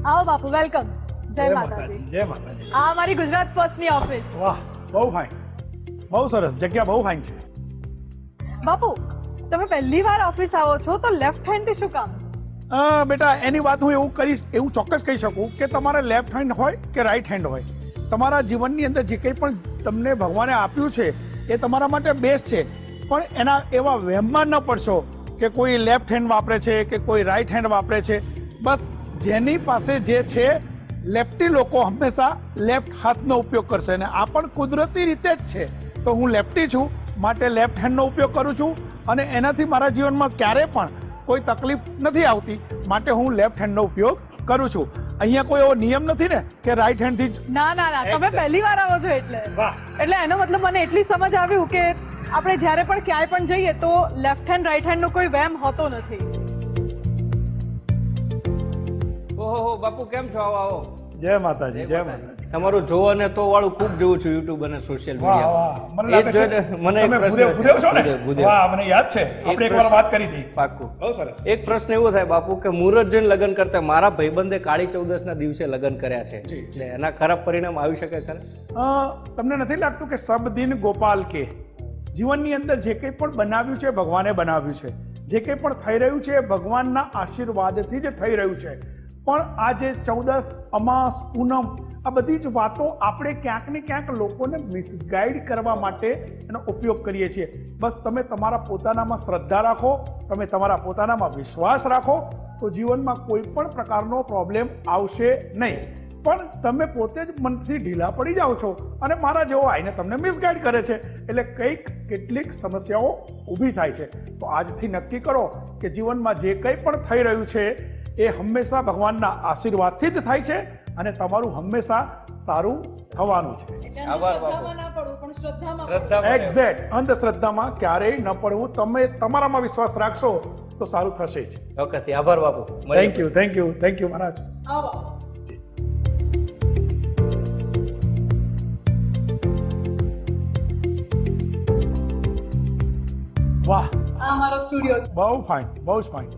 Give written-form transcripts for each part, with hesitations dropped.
આવો બાપુ, વેલકમ. જય માતાજી. જય માતાજી. આ અમારી ગુજરાત ફર્સ્ટની ઓફિસ. વાહ, બહુ ફાઇન, બહુ સરસ, જગ્યા બહુ ફાઇન છે. બાપુ, તમે પહેલી વાર ઓફિસ આવો છો તો લેફ્ટ હેન્ડ થી શું કામ? બેટા, એની વાત હું એવું ચોક્કસ કહી શકું કે તમારે લેફ્ટ હેન્ડ હોય કે રાઈટ હેન્ડ હોય, તમારા જીવનની અંદર જે કંઈ પણ તમને ભગવાને આપ્યું છે એ તમારા માટે બેસ્ટ છે. પણ એના એવા વહેમમાં ન પડશો કે કોઈ લેફ્ટ હેન્ડ વાપરે છે કે કોઈ રાઈટ હેન્ડ વાપરે છે. બસ જેની પાસે જે છે, લેફ્ટી લોકો હંમેશા લેફ્ટ હાથનો ઉપયોગ કરશે અને આ પણ કુદરતી રીતે જ છે. તો હું લેફ્ટી છું, માટે લેફ્ટ હેન્ડનો ઉપયોગ કરું છું અને એનાથી મારા જીવનમાં ક્યારે પણ કોઈ તકલીફ નથી આવતી, માટે હું લેફ્ટ હેન્ડનો ઉપયોગ કરું છું. અહીંયા કોઈ એવો નિયમ નથી ને કે રાઈટ હેન્ડથી જ. ના ના ના, તમે પહેલી વાર આવો છો એટલે એનો મતલબ મને એટલી સમજ આવ્યું કે આપણે જ્યારે પણ ક્યાંય પણ જઈએ તો લેફ્ટ હેન્ડ રાઈટ હેન્ડ નો કોઈ વહેમ હોતો નથી. ઓહો બાપુ, કેમ છો? આવો આવો. જય માતાજી. જય માતાજી. તમારું જોવો ને તો વાળું ખૂબ જોઉં છું યુટ્યુબ અને સોશિયલ મીડિયા. મને એક પ્રશ્ન, મને યાદ છે આપણે એકવાર વાત કરી હતી. પાક્કું. બહુ સરસ. એક પ્રશ્ન એવો થાય બાપુ કે મુહૂર્ત જોઈને લગ્ન કરતા મારા ભાઈબંધે કાળી ચૌદસ ના દિવસે લગ્ન કર્યા છે, એટલે એના ખરાબ પરિણામ આવી શકે ખરા? તમને નથી લાગતું કે સબ દિન ગોપાલ કે જીવનની અંદર જે કંઈ પણ બનાવ્યું છે ભગવાને બનાવ્યું છે, જે કંઈ પણ થઈ રહ્યું છે ભગવાનના આશીર્વાદથી જ થઈ રહ્યું છે. પણ આ જે ચૌદસ, અમાસ, પૂનમ, આ બધી જ વાતો આપણે ક્યાંક ને ક્યાંક લોકોને મિસગાઈડ કરવા માટે એનો ઉપયોગ કરીએ છીએ. બસ તમે તમારા પોતાનામાં શ્રદ્ધા રાખો, તમે તમારા પોતાનામાં વિશ્વાસ રાખો, તો જીવનમાં કોઈ પણ પ્રકારનો પ્રોબ્લેમ આવશે નહીં. પણ તમે પોતે જ મનથી ઢીલા પડી જાઓ છો અને મારા જેવો આવીને તમને મિસગાઈડ કરે છે, એટલે કેટલીક સમસ્યાઓ ઊભી થાય છે. તો આજથી નક્કી કરો કે જીવનમાં જે કંઈ પણ થઈ રહ્યું છે એ હંમેશા ભગવાનના આશીર્વાદથી જ થાય છે અને તમારું હંમેશા સારું થવાનું છે. એક્ઝેક્ટ, અંધશ્રદ્ધામાં ક્યારેય ન પડવું. તમે તમારામાં વિશ્વાસ રાખશો તો સારું થશે જ. ઓકે, આભાર બાપુ. Thank you, thank you, thank you મહારાજ. વાહ, આ અમારો સ્ટુડિયો છે. બહુ ફાઇન, બહુ જ ફાઇન.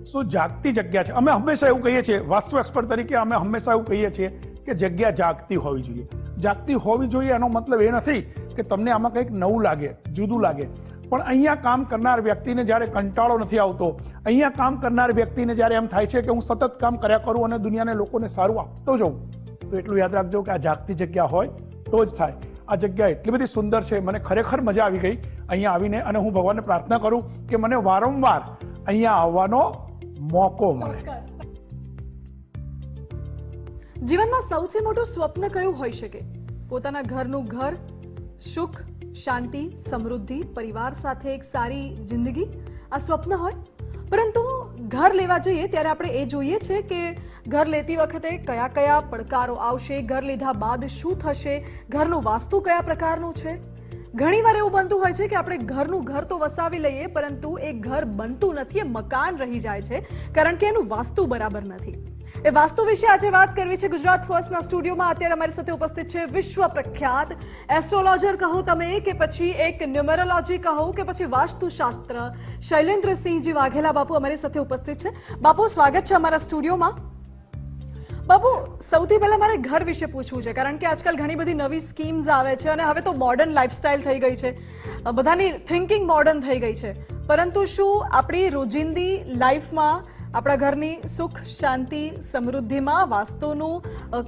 શું જાગતી જગ્યા છે. અમે હંમેશા એવું કહીએ છીએ, વાસ્તુ એક્સપર્ટ તરીકે અમે હંમેશા એવું કહીએ છીએ કે જગ્યા જાગતી હોવી જોઈએ. જાગતી હોવી જોઈએ એનો મતલબ એ નથી કે તમને આમાં કંઈક નવું લાગે, જુદું લાગે, પણ અહીંયા કામ કરનાર વ્યક્તિને જ્યારે કંટાળો નથી આવતો, અહીંયા કામ કરનાર વ્યક્તિને જ્યારે એમ થાય છે કે હું સતત કામ કર્યા કરું અને દુનિયાને લોકોને સારું આપતો જાઉં, તો એટલું યાદ રાખજો કે આ જાગતી જગ્યા હોય તો જ થાય. આ જગ્યા એટલી બધી સુંદર છે, મને ખરેખર મજા આવી ગઈ અહીંયા આવીને, અને હું ભગવાનને પ્રાર્થના કરું કે મને વારંવાર અહીંયા આવવાનો મોકો મળે. જીવનમાં સૌથી મોટું સ્વપ્ન કયું હોઈ શકે? પોતાના ઘરનું ઘર, સુખ, શાંતિ, સમૃદ્ધિ, પરિવાર સાથે એક સારી જિંદગી, આ સ્વપ્ન હોય. પરંતુ ઘર લેવા જઈએ ત્યારે આપણે એ જોઈએ છે કે ઘર લેતી વખતે કયા કયા પડકારો આવશે, ઘર લીધા બાદ શું થશે, ઘરનું વાસ્તુ કયા પ્રકારનું છે. ઘણી વાર એવું બનતું હોય છે કે આપણે ઘરનું ઘર તો વસાવી લઈએ, પરંતુ એ ઘર બનતું નથી, એ મકાન રહી જાય છે, કારણ કે એનું વાસ્તુ બરાબર નથી. એ વાસ્તુ વિશે આજે વાત કરવી છે. ગુજરાત ફર્સ્ટના સ્ટુડિયોમાં અત્યારે અમારી સાથે ઉપસ્થિત છે વિશ્વ પ્રખ્યાત એસ્ટ્રોલોજર કહો તમે, કે પછી એક ન્યુમેરોલોજી કહો, કે પછી વાસ્તુશાસ્ત્ર, શૈલેન્દ્રસિંહજી વાઘેલા બાપુ અમારી સાથે ઉપસ્થિત છે. બાપુ, સ્વાગત છે અમારા સ્ટુડિયોમાં. બાપુ, સૌથી પહેલા મારે ઘર વિશે પૂછવું છે, કારણ કે આજકાલ ઘણી બધી નવી સ્કીમ્સ આવે છે અને હવે તો મોડર્ન લાઈફસ્ટાઈલ થઈ ગઈ છે, બધાની થિંકિંગ મોડર્ન થઈ ગઈ છે. પરંતુ શું આપણી રોજિંદી લાઈફમાં, આપણા ઘરની સુખ, શાંતિ, સમૃદ્ધિમાં વાસ્તુનું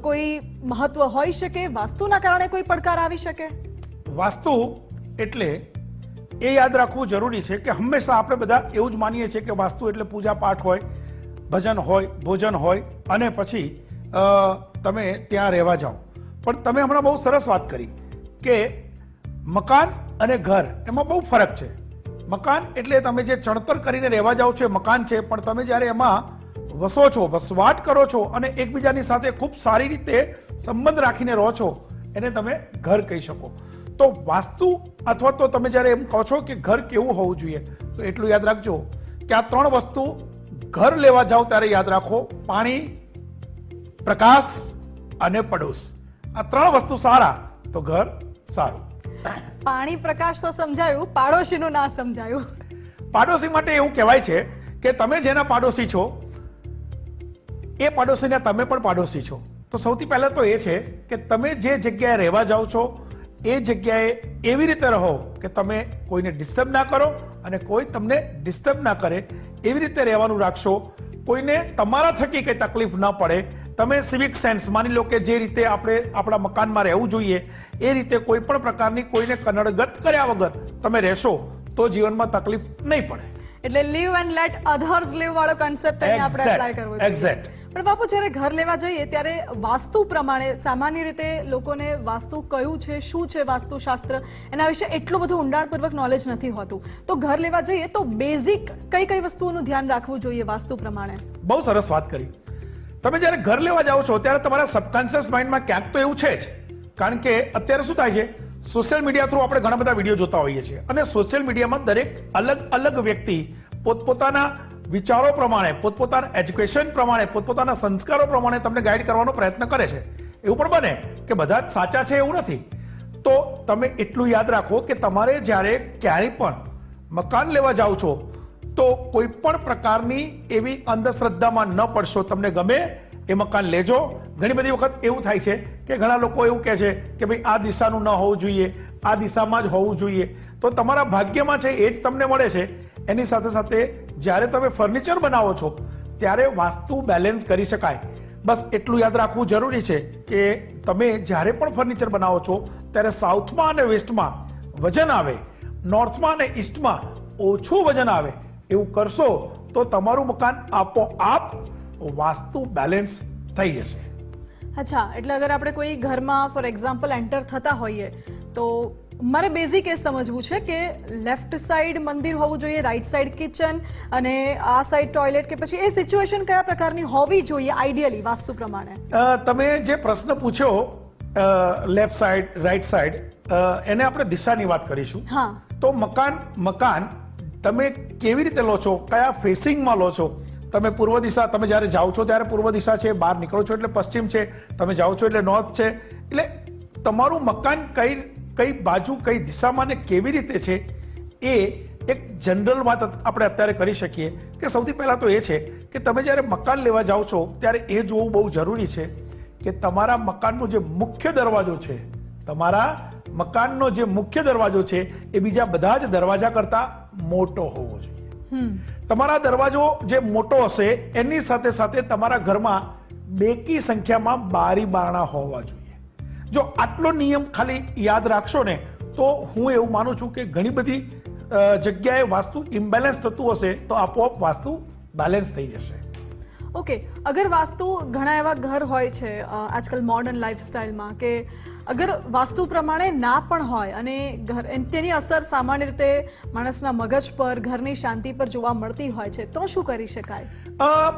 કોઈ મહત્વ હોઈ શકે? વાસ્તુના કારણે કોઈ પડકાર આવી શકે? વાસ્તુ એટલે એ યાદ રાખવું જરૂરી છે કે હંમેશા આપણે બધા એવું જ માનીએ છીએ કે વાસ્તુ એટલે પૂજા પાઠ હોય, ભજન હોય, ભોજન હોય અને પછી તમે ત્યાં રહેવા જાઓ. પણ તમે હમણાં બહુ સરસ વાત કરી કે મકાન અને ઘર એમાં બહુ ફરક છે. મકાન એટલે તમે જે ચણતર કરીને રહેવા જાઓ છો એ મકાન છે, પણ તમે જ્યારે એમાં વસો છો, વસવાટ કરો છો અને એકબીજાની સાથે ખૂબ સારી રીતે સંબંધ રાખીને રહો છો, એને તમે ઘર કહી શકો. તો વાસ્તુ અથવા તો તમે જ્યારે એમ કહો છો કે ઘર કેવું હોવું જોઈએ, તો એટલું યાદ રાખજો કે આ ત્રણ વસ્તુ ઘર લેવા જાઓ ત્યારે યાદ રાખો: પાણી, પ્રકાશ અને પડોશ. આ ત્રણ વસ્તુ સારા તો ઘર સારું. પાણી, પ્રકાશ તો સમજાયું, પાડોશીનું ના સમજાયું. પાડોશી માટે એવું કહેવાય છે કે તમે જેના પાડોશી છો એ પાડોશીને તમે પણ પાડોશી છો. તો સૌથી પહેલાં તો એ છે કે તમે જે જગ્યાએ રહેવા જાઓ છો એ જગ્યાએ એવી રીતે રહો કે તમે કોઈને ડિસ્ટર્બ ના કરો અને કોઈ તમને ડિસ્ટર્બ ના કરે, એવી રીતે રહેવાનું રાખશો. કોઈને તમારા થકી કંઈ તકલીફ ન પડે. તમે સિવિક સેન્સ માની લો કે જે રીતે આપણે આપણા મકાનમાં રહેવું જોઈએ એ રીતે કોઈ પણ પ્રકારની કોઈને કનડગત કર્યા વગર તમે રહેશો તો જીવનમાં તકલીફ નહીં પડે. એટલે live and let others live વાળો કન્સેપ્ટ અહીંયા આપણે એપ્લાય કરવો જોઈએ. એક્ઝેક્ટ. પણ બાપુ, જ્યારે ઘર લેવા જઈએ ત્યારે વાસ્તુ પ્રમાણે સામાન્ય રીતે લોકોને વાસ્તુ કયું છે, શું છે વાસ્તુશાસ્ત્ર, એના વિશે એટલું બધું ઊંડાણપૂર્વક નોલેજ નથી હોતું. તો ઘર લેવા જઈએ તો બેઝિક કઈ કઈ વસ્તુઓનું ધ્યાન રાખવું જોઈએ વાસ્તુ પ્રમાણે? બહુ સરસ વાત કરી. તમે જ્યારે ઘર લેવા જાઓ છો ત્યારે તમારા સબકોન્શિયસ માઇન્ડમાં ક્યાંક તો એવું છે જ. કારણ કે અત્યારે શું થાય છે, સોશિયલ મીડિયા થ્રુ આપણે ઘણા બધા વિડીયો જોતા હોઈએ છીએ અને સોશિયલ મીડિયામાં દરેક અલગ અલગ વ્યક્તિ પોતપોતાના વિચારો પ્રમાણે, પોતપોતાના એજ્યુકેશન પ્રમાણે, પોતપોતાના સંસ્કારો પ્રમાણે તમને ગાઈડ કરવાનો પ્રયત્ન કરે છે. એવું પણ બને કે બધા જ સાચા છે એવું નથી. તો તમે એટલું યાદ રાખો કે તમારે જ્યારે ક્યારેય પણ મકાન લેવા જાઓ છો તો કોઈ પણ પ્રકારની એવી અંધશ્રદ્ધામાં ન પડશો. તમને ગમે એ મકાન લેજો. ઘણી બધી વખત એવું થાય છે કે ઘણા લોકો એવું કહે છે કે ભાઈ આ દિશાનું ન હોવું જોઈએ, આ દિશામાં જ હોવું જોઈએ. તો તમારા ભાગ્યમાં છે એ જ તમને મળે છે. એની સાથે સાથે જ્યારે તમે ફર્નિચર બનાવો છો ત્યારે વાસ્તુ બેલેન્સ કરી શકાય. બસ એટલું યાદ રાખવું જરૂરી છે કે તમે જ્યારે પણ ફર્નિચર બનાવો છો ત્યારે સાઉથમાં અને વેસ્ટમાં વજન આવે, નોર્થમાં અને ઈસ્ટમાં ઓછું વજન આવે એવું કરશો તો તમારું મકાન આપોઆપ વાસ્તુ બેલેન્સ થઈ જશે. અચ્છા, એટલે અગર આપણે કોઈ ઘરમાં ફોર એક્ઝામ્પલ એન્ટર થતા હોઈએ તો મારે બેઝિક એ સમજવું છે કે લેફ્ટ સાઈડ મંદિર હોવું જોઈએ, રાઈટ સાઈડ કિચન અને આ સાઈડ ટોયલેટ, કે પછી એ સિચ્યુએશન કયા પ્રકારની હોવી જોઈએ આઈડિયલી વાસ્તુ પ્રમાણે? તમે જે પ્રશ્ન પૂછ્યો લેફ્ટ સાઈડ, રાઈટ સાઈડ, એને આપણે દિશાની વાત કરીશું. હા. તો મકાન તમે કેવી રીતે લો છો, કયા ફેસિંગમાં લો છો? તમે પૂર્વ દિશા, તમે જ્યારે જાઓ છો ત્યારે પૂર્વ દિશા છે, બહાર નીકળો છો એટલે પશ્ચિમ છે, તમે જાઓ છો એટલે નોર્થ છે. એટલે તમારું મકાન કઈ બાજુ, કઈ દિશામાં ને કેવી રીતે છે એ એક જનરલ વાત આપણે અત્યારે કરી શકીએ. કે સૌથી પહેલાં તો એ છે કે તમે જ્યારે મકાન લેવા જાઓ છો ત્યારે એ જોવું બહુ જરૂરી છે કે તમારા મકાનનો જે મુખ્ય દરવાજો છે, તમારા મકાનનો જે મુખ્ય દરવાજો છે એ બીજા બધા જ દરવાજા કરતાં મોટો હોવો જોઈએ. તમારા દરવાજો જે મોટો હશે એની સાથે સાથે તમારા ઘરમાં બેકી સંખ્યામાં બારી બારણા હોવા જોઈએ. જો આટલો નિયમ ખાલી યાદ રાખશો ને તો હું એવું માનું છું કે ઘણી બધી જગ્યાએ વાસ્તુ ઇમ્બેલેન્સ થતું હશે તો આપોઆપ વાસ્તુ બેલેન્સ થઈ જશે. ઓકે, અગર વાસ્તુ ઘણા એવા ઘર હોય છે આજકાલ મોડર્ન લાઈફસ્ટાઈલમાં કે અગર વાસ્તુ પ્રમાણે ના પણ હોય અને તેની અસર સામાન્ય રીતે માણસના મગજ પર, ઘરની શાંતિ પર જોવા મળતી હોય છે, તો શું કરી શકાય?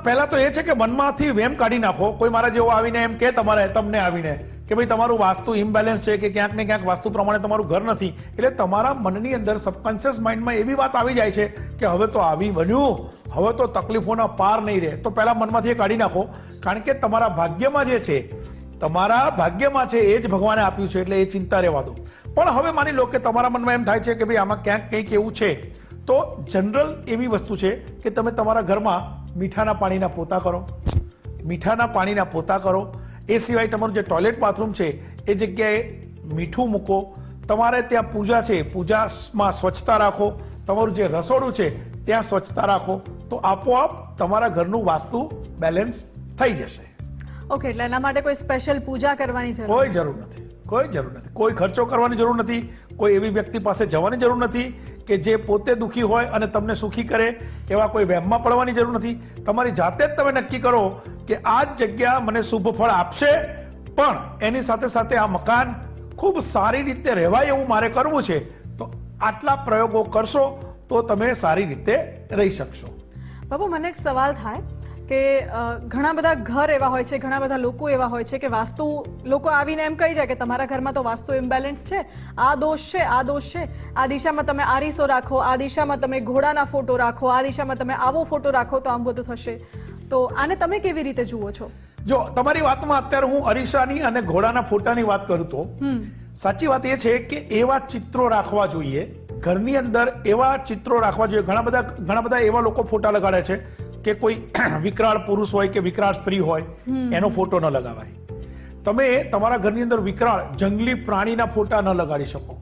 પહેલા તો એ છે કે મનમાંથી વેમ કાઢી નાખો. કોઈ મારા જેવો આવીને એમ કે તમને આવીને કે ભાઈ તમારું વાસ્તુ ઇમ્બેલેન્સ છે કે ક્યાંક ને ક્યાંક વાસ્તુ પ્રમાણે તમારું ઘર નથી, એટલે તમારા મનની અંદર સબકોન્શિયસ માઇન્ડમાં એવી વાત આવી જાય છે કે હવે તો આવી બન્યું, હવે તો તકલીફોના પાર નહીં રહે. તો પહેલા મનમાંથી એ કાઢી નાખો. કારણ કે તમારા ભાગ્યમાં જે છે, તમારા ભાગ્યમાં છે એ જ ભગવાને આપ્યું છે, એટલે એ ચિંતા રહેવા દો. પણ હવે માની લો કે તમારા મનમાં એમ થાય છે કે ભાઈ આમાં ક્યાંક કંઈક એવું છે, તો જનરલ એવી વસ્તુ છે કે તમે તમારા ઘરમાં મીઠાના પાણીના પોતા કરો. મીઠાના પાણીના પોતા કરો. એ સિવાય તમારું જે ટોયલેટ બાથરૂમ છે એ જગ્યાએ મીઠું મૂકો. તમારે ત્યાં પૂજા છે, પૂજામાં સ્વચ્છતા રાખો. તમારું જે રસોડું છે ત્યાં સ્વચ્છતા રાખો. તો આપોઆપ તમારા ઘરનું વાસ્તુ બેલેન્સ થઈ જશે. ઓકે, એટલે એના માટે કોઈ સ્પેશિયલ પૂજા કરવાની જરૂર? કોઈ જરૂર નથી. કોઈ ખર્ચો કરવાની જરૂર નથી. કોઈ એવી વ્યક્તિ પાસે જવાની જરૂર નથી કે જે પોતે દુઃખી હોય અને તમને સુખી કરે. એવા કોઈ વહેમમાં પડવાની જરૂર નથી. તમારી જાતે જ તમે નક્કી કરો કે આ જ જગ્યા મને શુભ ફળ આપશે, પણ એની સાથે સાથે આ મકાન ખૂબ સારી રીતે રહેવાય એવું મારે કરવું છે. તો આટલા પ્રયોગો કરશો તો તમે સારી રીતે રહી શકશો. બાબુ, મને એક સવાલ થાય કે ઘણા બધા ઘર એવા હોય છે, ઘણા બધા લોકો એવા હોય છે કે વાસ્તુ લોકો આવીને એમ કહી જાય કે તમારા ઘરમાં તો વાસ્તુ ઇમ્બેલેન્સ છે, આ દોષ છે, આ દોષ છે, આ દિશામાં તમે આરીસો રાખો, આ દિશામાં તમે ઘોડાના ફોટો રાખો, આ દિશામાં તમે આવો ફોટો રાખો તો આમ બધું થશે. તો આને તમે કેવી રીતે જુઓ છો? જો તમારી વાતમાં અત્યારે હું અરીસાની અને ઘોડાના ફોટાની વાત કરું તો સાચી વાત એ છે કે એવા ચિત્રો રાખવા જોઈએ ઘરની અંદર. એવા ચિત્રો રાખવા જોઈએ. ઘણા બધા એવા લોકો ફોટા લગાડે છે કે કોઈ વિકરાળ પુરુષ હોય કે વિકરાળ સ્ત્રી હોય એનો ફોટો ન લગાવાય. તમે તમારા ઘરની અંદર વિકરાળ જંગલી પ્રાણીના ફોટા ન લગાડી શકો.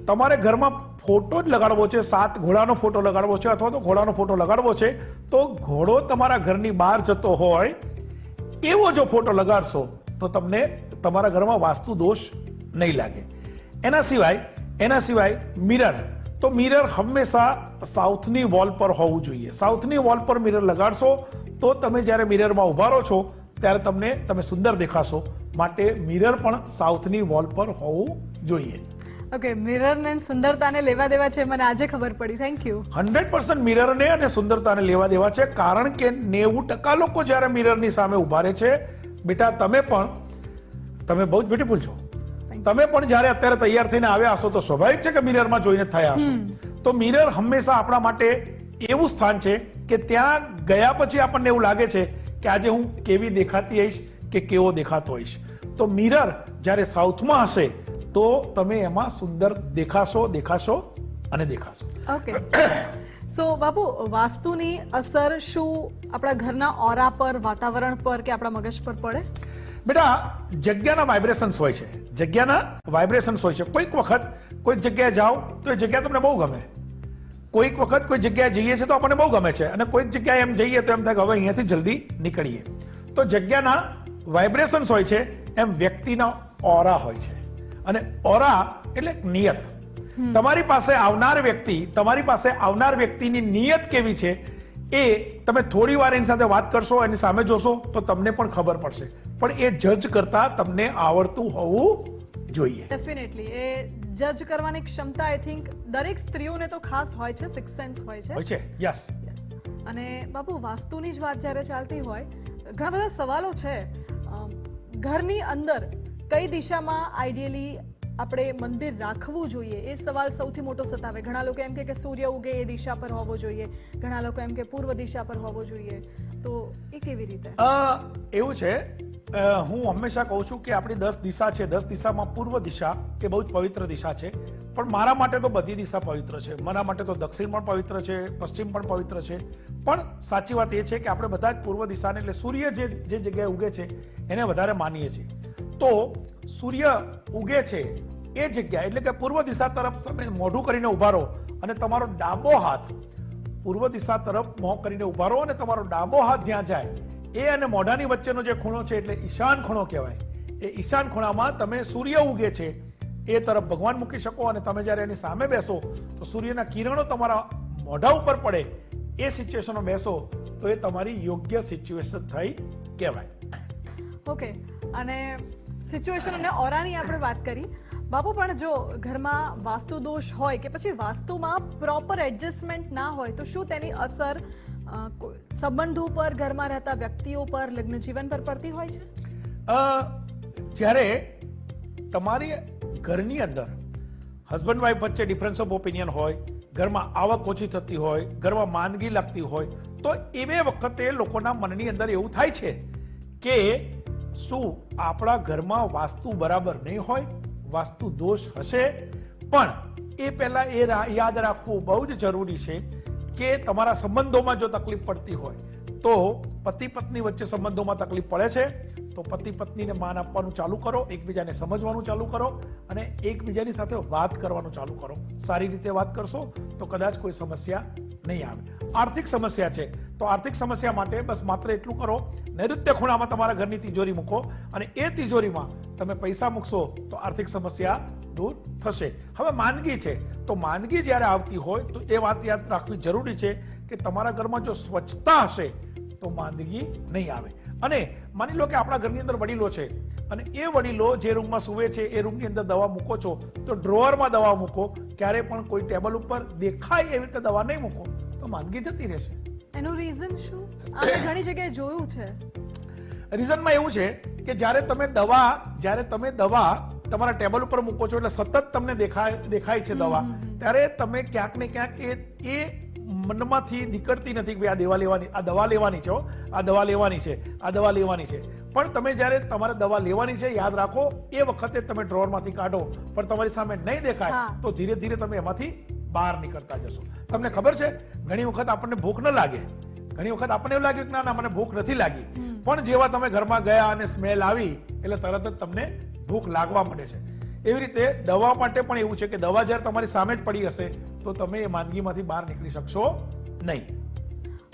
તમારે ઘરમાં ફોટો જ લગાડવો છે, 7 ઘોડાનો ફોટો લગાડવો છે અથવા તો ઘોડાનો ફોટો લગાડવો છે તો ઘોડો તમારા ઘરની બહાર જતો હોય એવો જો ફોટો લગાડશો તો તમને તમારા ઘરમાં વાસ્તુ દોષ નહીં લાગે. એના સિવાય મિરર, તો મિરર હંમેશા સાઉથની વોલ પર હોવું જોઈએ. સાઉથની વોલ પર મિરર લગાડશો તો તમે જ્યારે મિરરમાં ઉભા રહો છો ત્યારે તમે સુંદર દેખાશો. માટે મિરર પણ સાઉથની વોલ પર હોવું જોઈએ. ઓકે, મિરર ને સુંદરતાને લેવા દેવા છે, મને આજે ખબર પડી. Thank you. 100% મિરરને અને સુંદરતાને લેવા દેવા છે, કારણ કે 90% લોકો જ્યારે મિરરની સામે ઉભા રહે છે, બેટા તમે બહુ જ બ્યુટીફુલ છો. તમે પણ જ્યારે અત્યારે તૈયાર થઈને આવ્યા હશો તો સ્વાભાવિક છે કે મિરરમાં જોઈને થયા હશો. તો મિરર હંમેશા આપણા માટે એવું સ્થાન છે કે ત્યાં ગયા પછી આપણને એવું લાગે છે કે આજે હું કેવી દેખાતી હઈશ કે કેવો દેખાતો હઈશ. તો મિરર જ્યારે સાઉથમાં હશે તો તમે એમાં સુંદર દેખાશો અને દેખાશો. ઓકે, સો બાપુ, વાસ્તુની અસર શું આપણા ઘરના ઓરા પર, વાતાવરણ પર કે આપણા મગજ પર પડે? બેટા, જગ્યાના વાઇબ્રેશન્સ હોય છે. કોઈક વખત કોઈક જગ્યાએ જાઓ તો એ જગ્યા તમને બહુ ગમે. કોઈક વખત કોઈ જગ્યાએ જઈએ છીએ તો આપણને બહુ ગમે છે, અને કોઈક જગ્યાએ એમ જઈએ તો એમ થાય કે હવે અહીંયાથી જલ્દી નીકળીએ. તો જગ્યાના વાઇબ્રેશન્સ હોય છે, એમ વ્યક્તિના ઓરા હોય છે. અને ઓરા એટલે નિયત. તમારી પાસે આવનાર વ્યક્તિની નિયત કેવી છે એ તમે થોડી વાર એની સાથે વાત કરશો, એની સામે જોશો તો તમને પણ ખબર પડશે. પણ એ જજ કરતા તમને આવડતું હોવું જોઈએ. ડેફિનેટલી એ જજ કરવાની ક્ષમતા આઈ થિંક દરેક સ્ત્રીઓને તો ખાસ હોય છે, સિક્સ સેન્સ હોય છે. યસ. અને બાપુ, વાસ્તુની જ વાત જ્યારે ચાલતી હોય, ઘણા બધા સવાલો છે. ઘરની અંદર કઈ દિશામાં આઈડિયલી આપણે મંદિર રાખવું જોઈએ, એ સવાલ સૌથી મોટો સતાવે. ઘણા લોકો એમ કે સૂર્ય ઉગે એ દિશા પર હોવો જોઈએ, ઘણા લોકો એમ કે પૂર્વ દિશા પર હોવો જોઈએ. તો એ કેવી રીતે? એવું છે, હું હંમેશા કહું છું કે આપણી 10 દિશા છે, 10 દિશામાં પૂર્વ દિશા એ બહુ જ પવિત્ર દિશા છે. પણ મારા માટે તો બધી દિશા પવિત્ર છે. મારા માટે તો દક્ષિણ પણ પવિત્ર છે, પશ્ચિમ પણ પવિત્ર છે. પણ સાચી વાત એ છે કે આપણે બધા જ પૂર્વ દિશાને, એટલે સૂર્ય જે જગ્યાએ ઉગે છે એને વધારે માનીએ છીએ. તો સૂર્ય ઉગે છે એ જગ્યા એટલે કે પૂર્વ દિશા તરફ તમે મોઢું કરીને ઉભા રહો અને તમારો ડાબો હાથ પૂર્વ દિશા તરફ મોં કરીને ઉભા રહો, અને તમારો ડાબો હાથ જ્યાં જાય એ અને મોઢાની વચ્ચેનો જે ખૂણો છે એટલે ઈશાન ખૂણો કહેવાય. એ ઈશાન ખૂણામાં તમે સૂર્ય ઉગે છે એ તરફ ભગવાન મૂકી શકો, અને તમે જ્યારે એની સામે બેસો તો સૂર્યના કિરણો તમારા મોઢા ઉપર પડે એ સિચ્યુએશનમાં બેસો તો એ તમારી યોગ્ય સિચ્યુએશન થઈ કહેવાય. ઓકે, અને સિચ્યુએશન અને ઓરાની આપણે વાત કરી. બાપુ, પણ જો ઘરમાં વાસ્તુ દોષ હોય કે પછી વાસ્તુમાં પ્રોપર એડજસ્ટમેન્ટ ના હોય તો શું તેની અસર સંબંધો પર, ઘરમાં રહેતા વ્યક્તિઓ પર, લગ્ન જીવન પર પડતી હોય છે? જ્યારે તમારી ઘરની અંદર હસબન્ડ વાઈફ વચ્ચે ડિફરન્સ ઓફ ઓપિનિયન હોય, ઘરમાં આવક ઓછી થતી હોય, ઘરમાં માંદગી લાગતી હોય, તો એવે વખતે લોકોના મનની અંદર એવું થાય છે કે શું આપણા ઘરમાં વાસ્તુ બરાબર નહીં હોય, વાસ્તુ દોષ હશે. પણ એ પહેલા એ યાદ રાખવું બહુ જ જરૂરી છે કે તમારા સંબંધોમાં જો તકલીફ પડતી હોય તો પતિ પત્ની વચ્ચે સંબંધોમાં તકલીફ પડે છે તો પતિ પત્નીને માન આપવાનું ચાલુ કરો, એકબીજાને સમજવાનું ચાલુ કરો અને એકબીજાની સાથે વાત કરવાનું ચાલુ કરો. સારી રીતે વાત કરશો તો કદાચ કોઈ સમસ્યા નહીં આવે. આર્થિક સમસ્યા છે તો આર્થિક સમસ્યા માટે બસ માત્ર એટલું કરો, નૈઋત્ય ખૂણામાં તમારા ઘરની તિજોરી મૂકો અને એ તિજોરીમાં તમે પૈસા મૂકશો તો આર્થિક સમસ્યા દૂર થશે. હવે માંદગી છે તો માંદગી જ્યારે આવતી હોય તો એ વાત યાદ રાખવી જરૂરી છે કે તમારા ઘરમાં જો સ્વચ્છતા હશે તો માંદગી નહીં આવે. અને માની લો કે આપણા ઘરની અંદર વડીલો છે અને એ વડીલો જે રૂમમાં સૂવે છે એ રૂમની અંદર દવા મૂકો છો તો ડ્રોઅરમાં દવા મૂકો, ક્યારે પણ કોઈ ટેબલ ઉપર દેખાય એવી રીતે દવા નહીં મૂકો તો માંદગી જતી રહેશે. એનું રીઝન શું? આપણે ઘણી જગ્યાએ જોયું છે. રીઝનમાં એવું છે કે જ્યારે તમે દવા તમારા ટેબલ ઉપર મૂકો છો એટલે સતત તમને દેખાય છે દવા, ત્યારે તમે ક્યાંક ને ક્યાંક એ મનમાંથી નીકળતી નથી કે આ દવા લેવાની છે, આ દવા લેવાની છે. પણ તમે જ્યારે તમારે દવા લેવાની છે યાદ રાખો એ વખતે તમે ડ્રોઅરમાંથી કાઢો, પણ તમારી સામે નહીં દેખાય તો ધીરે ધીરે તમે એમાંથી બહાર નીકળતા જશો. તમને ખબર છે ઘણી વખત આપણને ભૂખ ન લાગે ઘણી વખત આપણને એવું લાગ્યું કે ના ના મને ભૂખ નથી લાગી, પણ જેવા તમે ઘરમાં ગયા અને સ્મેલ આવી એટલે તરત જ તમને ભૂખ લાગવા માંડે છે. એવી રીતે દવા માટે પણ એવું છે કે દવા જ્યારે તમારી સામે જ પડી હશે તો તમે એ માંદગીમાંથી બહાર નીકળી શકશો નહીં.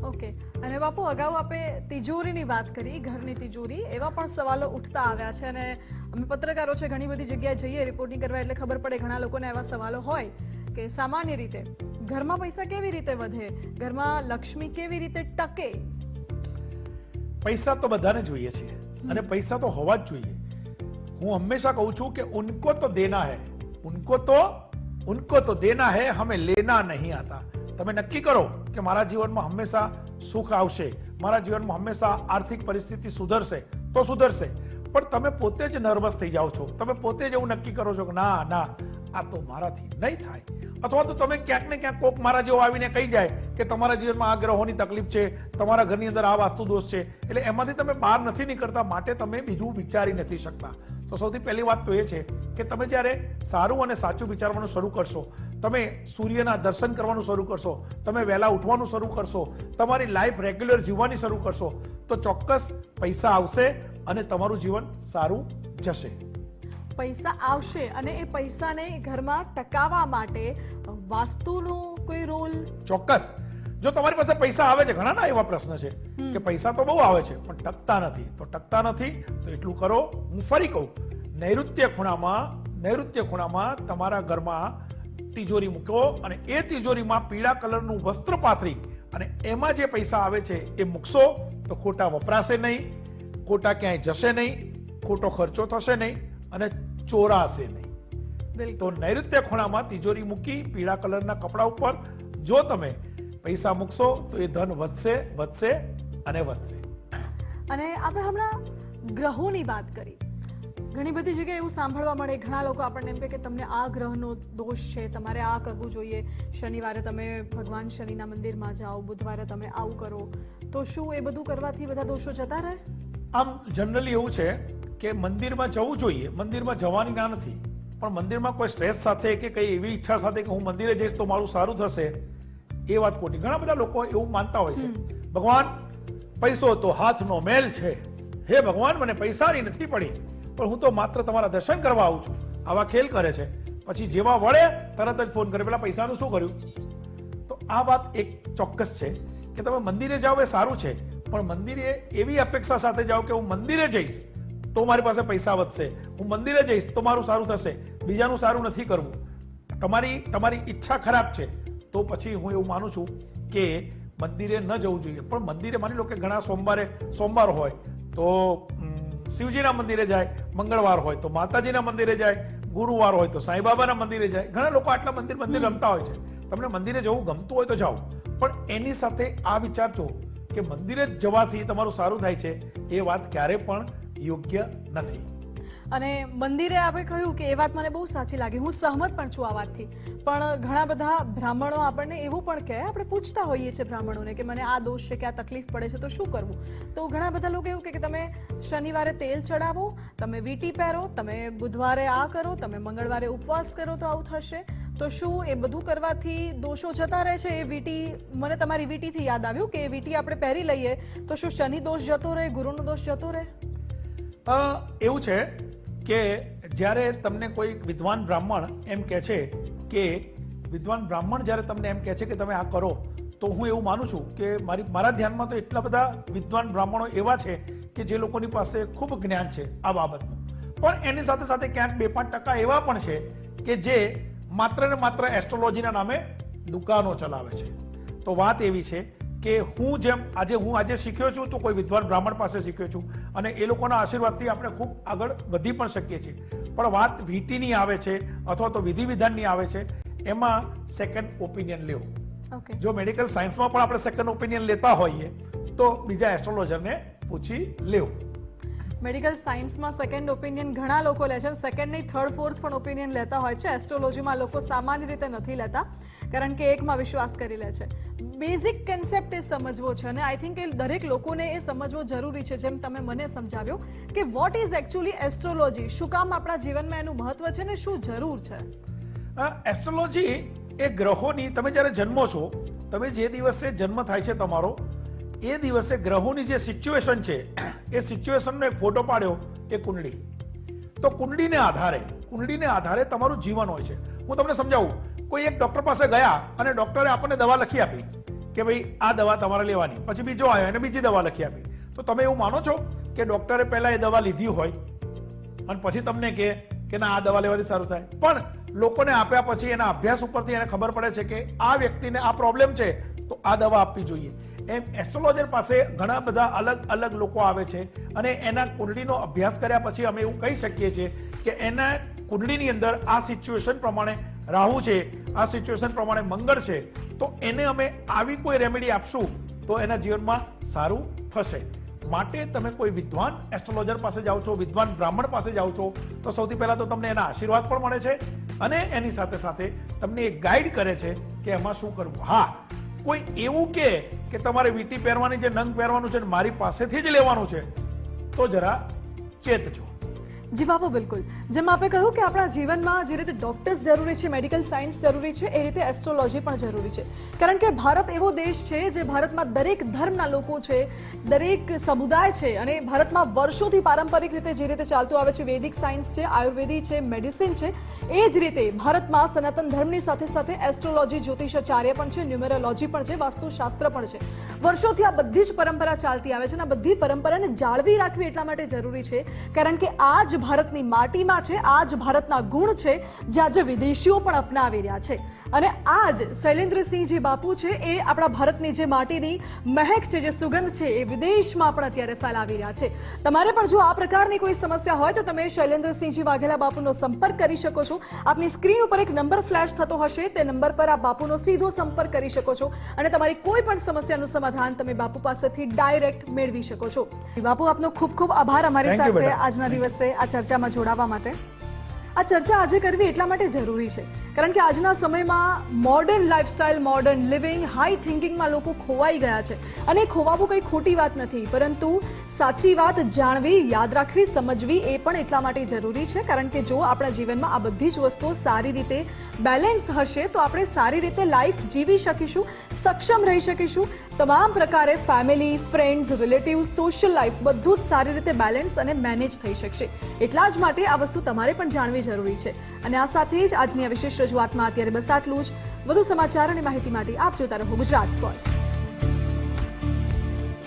ઓકે. અને બાપુ, અગાઉ આપણે તિજોરીની વાત કરી, ઘરની તિજોરી, એવા પણ સવાલો ઉઠતા આવ્યા છે અને અમે પત્રકારો છે, ઘણી બધી જગ્યાએ જઈએ રિપોર્ટિંગ કરવા એટલે ખબર પડે ઘણા લોકોને એવા સવાલો હોય કે સામાન્ય રીતે ઘરમાં પૈસા કેવી રીતે વધે, ઘરમાં લક્ષ્મી કેવી રીતે ટકે. પૈસા તો બધાને જોઈએ છે અને પૈસા તો હોવા જ જોઈએ. હું હંમેશા કહું છું કે ઉनको તો દેના હૈ, ઉनको તો દેના હૈ, હમે લેના નહીં આતા. તમે નક્કી કરો કે મારા જીવનમાં હંમેશા સુખ આવશે, મારા જીવનમાં હંમેશા આર્થિક પરિસ્થિતિ સુધરશે તો સુધરશે, પણ તમે પોતે જ નર્વસ થઈ જાઓ છો, તમે પોતે જ એવું નક્કી કરો છો કે ના ના આ તો મારાથી નહીં થાય, અથવા તો તમે ક્યાંક ને ક્યાંક કોક મારા જેવો આવીને કહી જાય કે તમારા જીવનમાં આ ગ્રહોની તકલીફ છે, તમારા ઘરની અંદર આ વાસ્તુ દોષ છે, એટલે એમાંથી તમે બહાર નથી નીકળતા, માટે તમે બીજું વિચારી નથી શકતા. તો સૌથી પહેલી વાત તો એ છે કે તમે જ્યારે સારું અને સાચું વિચારવાનું શરૂ કરશો, તમે સૂર્યના દર્શન કરવાનું શરૂ કરશો, તમે વહેલા ઉઠવાનું શરૂ કરશો, તમારી લાઈફ રેગ્યુલર જીવવાની શરૂ કરશો, તો ચોક્કસ પૈસા આવશે અને તમારું જીવન સારું જશે. પૈસા આવશે અને એ પૈસાને ઘરમાં ટકાવવા માટે વાસ્તુનો કોઈ રોલ? ચોક્કસ. જો તમારી પાસે પૈસા આવે છે, ઘણા એવા પ્રશ્ન છે કે પૈસા તો બહુ આવે છે પણ ટકતા નથી, તો ટકતા નથી તો એટલું કરો. હું ફરી કહું, નૈઋત્ય ખૂણામાં તમારા ઘરમાં તિજોરી મૂકો અને એ તિજોરીમાં પીળા કલરનું વસ્ત્ર પાથરી અને એમાં જે પૈસા આવે છે એ મૂકશો તો ખોટા વપરાશે નહીં, ખોટા ક્યાંય જશે નહીં, ખોટો ખર્ચો થશે નહીં અને ચોરાશે નહીં. તો નૈઋત્ય ખૂણામાં તિજોરી મૂકી પીળા કલરના કપડા ઉપર જો તમે પૈસા મૂકશો તો એ ધન વધશે, વધશે અને વધશે. અને આપણે હમણાં ગ્રહોની વાત કરી, ઘણી બધી જગ્યાએ એવું સાંભળવા મળે, ઘણા લોકો આપણને એમ કહે કે તમને આ ગ્રહનો દોષ છે, તમારે આ કરવું જોઈએ, શનિવારે તમે ભગવાન શનિના મંદિરમાં જાઓ, બુધવારે તમે આવું કરો, તો શું એ બધું કરવાથી બધા દોષો જતા રહે? આમ જનરલી એવું છે કે મંદિરમાં જવું જોઈએ, મંદિરમાં જવાની ના નથી, પણ મંદિરમાં કોઈ સ્ટ્રેસ સાથે કે કઈ એવી ઈચ્છા સાથે કે હું મંદિરે જઈશ તો મારું સારું થશે, એ વાત ખોટી. ઘણા બધા લોકો એવું માનતા હોય છે, ભગવાન પૈસો તો હાથનો મેલ છે, હે ભગવાન મને પૈસાની નથી પડી, પણ હું તો માત્ર તમારા દર્શન કરવા આવું છું. આવા ખેલ કરે છે, પછી જેવા વળે તરત જ ફોન કરે પેલા પૈસાનું શું કર્યું. તો આ વાત એક ચોક્કસ છે કે તમે મંદિરે જાઓ એ સારું છે, પણ મંદિરે એવી અપેક્ષા સાથે જાઓ કે હું મંદિરે જઈશ તો મારી પાસે પૈસા વધશે, હું મંદિરે જઈશ તો મારું સારું થશે, બીજાનું સારું નથી કરવું. તમારી ઈચ્છા ખરાબ છે તો પછી હું એવું માનું છું કે મંદિરે ન જવું જોઈએ. પણ મંદિરે માની લો કે ઘણા સોમવાર હોય તો શિવજીના મંદિરે જાય, મંગળવાર હોય તો માતાજીના મંદિરે જાય, ગુરુવાર હોય તો સાંઈબાબાના મંદિરે જાય. ઘણા લોકો આટલા મંદિર રમતા હોય છે. તમને મંદિરે જવું ગમતું હોય તો જાઓ, પણ એની સાથે આ વિચારજો કે મંદિરે જ જવાથી તમારું સારું થાય છે, એ વાત ક્યારે પણ યોગ્ય નથી. અને મંદિરે આપણે કહ્યું કે એ વાત મને બહુ સાચી લાગી, હું સહમત પણ છું આ વાતથી. પણ ઘણા બધા બ્રાહ્મણો આપણને એવું પણ કહે, આપણે પૂછતા હોઈએ છીએ બ્રાહ્મણોને કે મને આ દોષ છે કે આ તકલીફ પડે છે તો શું કરવું. તો ઘણા બધા લોકો એવું કે તમે શનિવારે તેલ ચડાવો, તમે વીંટી પહેરો, તમે બુધવારે આ કરો, તમે મંગળવારે ઉપવાસ કરો તો આવું થશે. તો શું એ બધું કરવાથી દોષો જતા રહે છે? એ વીંટી, મને તમારી વીંટીથી યાદ આવ્યું કે એ વીંટી આપણે પહેરી લઈએ તો શું શનિ દોષ જતો રહે, ગુરુનો દોષ જતો રહે? એવું છે કે જ્યારે તમને કોઈ વિદ્વાન બ્રાહ્મણ એમ કહે છે કે જ્યારે તમને એમ કહે છે કે તમે આ કરો, તો હું એવું માનું છું કે મારા ધ્યાનમાં તો એટલા બધા વિદ્વાન બ્રાહ્મણો એવા છે કે જે લોકોની પાસે ખૂબ જ્ઞાન છે આ બાબતનું, પણ એની સાથે સાથે ક્યાંક 2-5% એવા પણ છે કે જે માત્ર ને માત્ર એસ્ટ્રોલોજીના નામે દુકાનો ચલાવે છે. તો વાત એવી છે કે હું આજે શીખ્યો છું તો કોઈ વિદ્વાન બ્રાહ્મણ પાસે શીખ્યો છું અને એ લોકોના આશીર્વાદથી આપણે ખૂબ આગળ વધી પણ શકીએ છીએ. પણ વાત વીંટીની આવે છે અથવા તો વિધિ વિધાનની આવે છે, એમાં સેકન્ડ ઓપિનિયન લેવો. જો મેડિકલ સાયન્સમાં પણ આપણે સેકન્ડ ઓપિનિયન લેતા હોઈએ તો બીજા એસ્ટ્રોલોજરને પૂછી લેવું. મેડિકલ સાયન્સમાં સેકન્ડ ઓપિનિયન ઘણા લોકો લે છે, સેકન્ડ નહીં થર્ડ ફોર્થ પણ ઓપિનિયન લેતા હોય છે. એસ્ટ્રોલોજીમાં લોકો સામાન્ય રીતે નથી લેતા કારણ કે એકમાં વિશ્વાસ કરી લે છે. બેઝિક કન્સેપ્ટ એ સમજવો છે અને આઈ થિંક એ દરેક લોકોને એ સમજવો જરૂરી છે, જેમ તમે મને સમજાવ્યો કે વોટ ઇઝ એકચ્યુઅલી એસ્ટ્રોલોજી, શું કામ આપણા જીવનમાં એનું મહત્વ છે ને શું જરૂર છે. એસ્ટ્રોલોજી એ ગ્રહોની, તમે જ્યારે જન્મો છો, તમે જે દિવસે જન્મ થાય છે તમારો એ દિવસે ગ્રહોની જે સિચ્યુએશન છે એ સિચ્યુએશનનો એક ફોટો પાડ્યો, એ કુંડળી. તો કુંડળીને આધારે તમારું જીવન હોય છે. હું તમને સમજાવું. કોઈ એક ડોક્ટર પાસે ગયા અને ડોક્ટરે આપણને દવા લખી આપી કે ભાઈ આ દવા તમારે લેવાની, પછી બીજો આવ્યો અને બીજી દવા લખી આપી. તો તમે એવું માનો છો કે ડોક્ટરે પહેલા એ દવા લીધી હોય અને પછી તમને કે ના આ દવા લેવાથી સારું થાય? પણ લોકોને આપ્યા પછી એના અભ્યાસ ઉપરથી એને ખબર પડે છે કે આ વ્યક્તિને આ પ્રોબ્લેમ છે તો આ દવા આપવી જોઈએ. એમ એસ્ટ્રોલોજર પાસે ઘણા બધા અલગ અલગ લોકો આવે છે અને એના કુંડળીનો અભ્યાસ કર્યા પછી અમે એવું કહી શકીએ છીએ કે એના કુંડળીની અંદર આ સિચ્યુએશન પ્રમાણે રાહુ છે, આ સિચ્યુએશન પ્રમાણે મંગળ છે, તો એને અમે આવી કોઈ રેમેડી આપશું તો એના જીવનમાં સારું થશે. માટે તમે કોઈ વિદ્વાન એસ્ટ્રોલોજર પાસે જાઓ છો, વિદ્વાન બ્રાહ્મણ પાસે જાઓ છો, તો સૌથી પહેલા તો તમને એના આશીર્વાદ પણ મળે છે અને એની સાથે સાથે તમને એક ગાઈડ કરે છે કે એમાં શું કરવું. હા, કોઈ એવું કે તમારે વીંટી પહેરવાની છે, નંગ પહેરવાનું છે, મારી પાસેથી જ લેવાનું છે, તો જરા ચેતજો. જી બાપુ, બિલકુલ. જેમ આપે કહ્યું કે આપણા જીવનમાં જે રીતે ડોક્ટર્સ જરૂરી છે, મેડિકલ સાયન્સ જરૂરી છે, એ રીતે એસ્ટ્રોલોજી પણ જરૂરી છે. કારણ કે ભારત એવો દેશ છે જે ભારતમાં દરેક ધર્મના લોકો છે, દરેક સમુદાય છે અને ભારતમાં વર્ષોથી પારંપરિક રીતે જે રીતે ચાલતું આવે છે, વૈદિક સાયન્સ છે, આયુર્વેદિક છે, મેડિસિન છે, એ જ રીતે ભારતમાં સનાતન ધર્મની સાથે સાથે એસ્ટ્રોલોજી, જ્યોતિષાચાર્ય પણ છે, ન્યુમેરોલોજી પણ છે, વાસ્તુશાસ્ત્ર પણ છે. વર્ષોથી આ બધી જ પરંપરા ચાલતી આવે છે અને આ બધી પરંપરાને જાળવી રાખવી એટલા માટે જરૂરી છે કારણ કે આ જ ભારતની માટીમાં છે, આ જ ભારતના ગુણ છે જે આજે વિદેશીઓ પણ અપનાવી રહ્યા છે. અને આ જ શૈલેન્દ્રસિંહજી બાપુ છે, એ આપણા ભારતની જે માટીની મહેક છે, જે સુગંધ છે, એ વિદેશમાં પણ અત્યારે ફેલાવી રહ્યા છે. તમારે પણ જો આ પ્રકારની કોઈ સમસ્યા હોય તો તમે શૈલેન્દ્રસિંહજી વાઘેલા બાપુનો સંપર્ક કરી શકો છો. આપની સ્ક્રીન ઉપર એક નંબર ફ્લેશ થતો હશે, તે નંબર પર આપ બાપુનો સીધો સંપર્ક કરી શકો છો અને તમારી કોઈ પણ સમસ્યાનું સમાધાન તમે બાપુ પાસેથી ડાયરેક્ટ મેળવી શકો છો. બાપુ, આપનો ખૂબ ખૂબ આભાર અમારી સાથે આજના દિવસે આ ચર્ચામાં જોડાવા માટે. આ ચર્ચા આજે કરવી એટલા માટે જરૂરી છે કારણ કે આજના સમયમાં modern lifestyle, modern living, high થિંકિંગમાં લોકો ખોવાઈ ગયા છે અને ખોવાવું કંઈ ખોટી વાત નથી, પરંતુ સાચી વાત જાણવી, યાદ રાખવી, સમજવી એ પણ એટલા માટે જરૂરી છે કારણ કે જો આપણા જીવનમાં આ બધી જ વસ્તુઓ સારી રીતે બેલેન્સ હશે તો આપણે સારી રીતે લાઈફ જીવી શકીશું, સક્ષમ રહી શકીશું. તમામ પ્રકારે family, friends, relatives, social life બધું જ સારી રીતે બેલેન્સ અને મેનેજ થઈ શકશે. એટલા જ માટે આ વસ્તુ તમારે પણ જાણવી જરૂરી છે. અને આ સાથે જ આજની આ વિશેષ રજૂઆતમાં અત્યારે બસ આટલું જ. વધુ સમાચાર અને માહિતી માટે આપ જોતા રહો ગુજરાત ફર્સ્ટ.